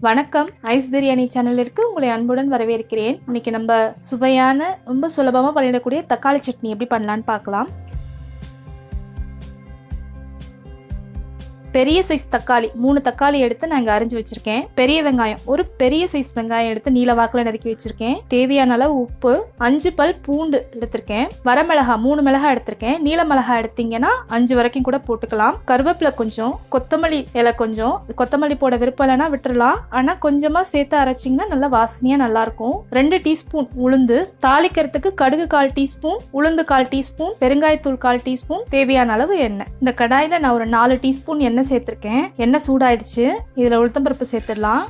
வணக்கம். ஐஸ் பிரியாணி சேனலிற்கு உங்களை அன்புடன் வரவேற்கிறேன். இன்னைக்கு நம்ம சுவையான ரொம்ப சுலபமாக பண்ணிடக்கூடிய தக்காளி சட்னி எப்படி பண்ணலான்னு பார்க்கலாம். பெரிய சைஸ் தக்காளி 3 தக்காளி எடுத்து நான் இங்கே அரிஞ்சு வச்சிருக்கேன். பெரிய வெங்காயம் ஒரு பெரிய சைஸ் வெங்காயம் எடுத்து நீல வாக்கில் நறுக்கி வச்சிருக்கேன். தேவையான அளவு உப்பு, 5 பல் பூண்டு எடுத்திருக்கேன். வரமிளகா 3 மிளகாய் எடுத்திருக்கேன். நீல மிளகாய் எடுத்தீங்கன்னா 5 வரைக்கும் கூட போட்டுக்கலாம். கருவேப்பிலை கொஞ்சம், கொத்தமல்லி இலை கொஞ்சம். கொத்தமல்லி போட விருப்பம் இல்லைன்னா விட்டுறலாம். ஆனால் கொஞ்சமாக சேர்த்து அரைச்சிங்கன்னா நல்லா வாசனையாக நல்லா இருக்கும். 2 டீஸ்பூன் உளுந்து, தாளிக்கிறதுக்கு கடுகு 1/4 டீஸ்பூன், உளுந்து 1/4 டீஸ்பூன், பெருங்காயத்தூள் 1/4 டீஸ்பூன், தேவையான அளவு எண்ணெய். இந்த கடாயில் நான் ஒரு 4 டீஸ்பூன் எண்ணெய் சேர்த்திருக்கேன். எண்ணெய் சூடாயிடுச்சு. இதுல உளுத்தம்பருப்பு சேர்த்துடலாம்.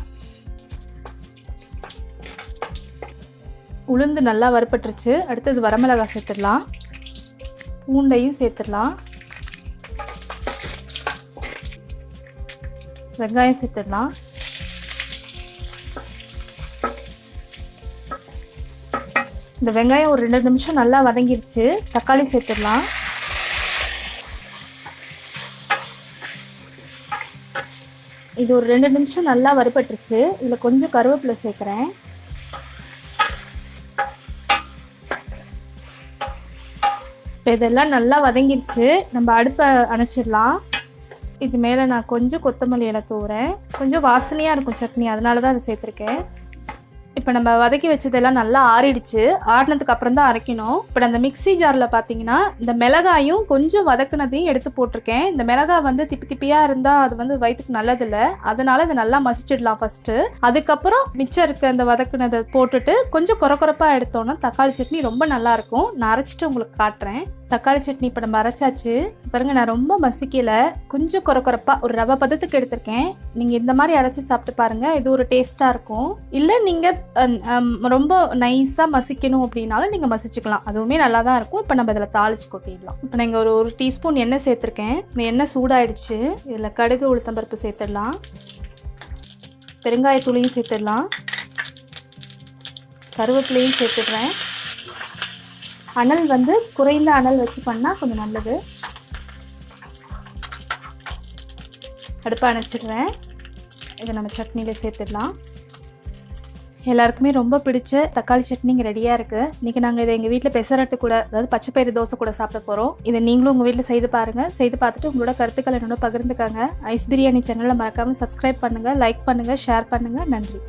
உளுந்து நல்லா வறுபட்டுருச்சு. அடுத்தது வரமிளகாய் சேர்த்துடலாம். பூண்டையும் சேர்த்துடலாம். வெங்காயம் சேர்த்துடலாம். இந்த வெங்காயம் ஒரு 2 நிமிஷம் நல்லா வதங்கிருச்சு. தக்காளி சேர்த்துடலாம். இது ஒரு 2 நிமிஷம் நல்லா வறுபட்டுருச்சு. இதில் கொஞ்சம் கருவேப்பிலை சேர்க்குறேன். இப்போ இதெல்லாம் நல்லா வதங்கிருச்சு. நம்ம அடுப்பை அணைச்சிடலாம். இது மேலே நான் கொஞ்சம் கொத்தமல்லி இலை தூவுறேன். கொஞ்சம் வாசனையாக இருக்கும் சட்னி, அதனால தான் அதை சேர்த்துருக்கேன். இப்போ நம்ம வதக்கி வச்சதெல்லாம் நல்லா ஆறிடுச்சு. ஆறினதுக்கு அப்புறம் தான் அரைக்கணும். இப்போ அந்த மிக்ஸி ஜாரில் பார்த்தீங்கன்னா இந்த மிளகாயும் கொஞ்சம் வதக்குனதையும் எடுத்து போட்டிருக்கேன். இந்த மிளகாய் வந்து திப்பி திப்பியாக இருந்தால் அது வந்து வயிற்றுக்கு நல்லதில்லை. அதனால இதை நல்லா மசிச்சிடலாம் ஃபர்ஸ்ட்டு. அதுக்கப்புறம் மிச்சம் இருக்க அந்த வதக்குனதை போட்டுட்டு கொஞ்சம் கொரப்பாக எடுத்தோன்னா தக்காளி சட்னி ரொம்ப நல்லா இருக்கும். நான் அரைச்சிட்டு உங்களுக்கு காட்டுறேன். தக்காளி சட்னி இப்போ நம்ம அரைச்சாச்சு. பாருங்க, நான் ரொம்ப மசிக்கல, கொஞ்சம் கொரப்பா ஒரு ரவை பதத்துக்கு எடுத்திருக்கேன். நீங்கள் இந்த மாதிரி அரைச்சி சாப்பிட்டு பாருங்க, இது ஒரு டேஸ்ட்டாக இருக்கும். இல்லை நீங்கள் ரொம்ப நைஸாக மசிக்கணும் அப்படின்னாலும் நீங்கள் மசிச்சுக்கலாம், அதுவுமே நல்லா தான் இருக்கும். இப்போ நம்ம இதில் தாளிச்சு கொட்டிடலாம். இப்போ நீங்கள் ஒரு டீஸ்பூன் எண்ணெய் சேர்த்துருக்கேன். இந்த எண்ணெய் சூடாயிடுச்சு. இதில் கடுகு உளுத்தம்பருப்பு சேர்த்துடலாம். பெருங்காயத்தூளையும் சேர்த்துடலாம். கருவேப்பிலையும் சேர்த்துடுறேன். அனல் வந்து குறைந்த அனல் வச்சு பண்ணால் கொஞ்சம் நல்லது. அடுப்பை அணைச்சிடுறேன். இதை நம்ம சட்னியில் சேர்த்துடலாம். எல்லாருக்குமே ரொம்ப பிடிச்ச தக்காளி சட்னி இங்கே ரெடியாக இருக்குது. இன்றைக்கி நாங்கள் இதை எங்கள் வீட்டில் பெசரட்டு கூட, அதாவது பச்சை பயிறு தோசை கூட சாப்பிட போகிறோம். இதை நீங்களும் உங்கள் வீட்டில் செய்து பாருங்கள். செய்து பார்த்துட்டு உங்களோட கருத்துக்களை என்னோட பகிர்ந்துக்காங்க. ஐஸ் பிரியாணி சேனலில் மறக்காமல் சப்ஸ்கிரைப் பண்ணுங்கள், லைக் பண்ணுங்கள், ஷேர் பண்ணுங்கள். நன்றி.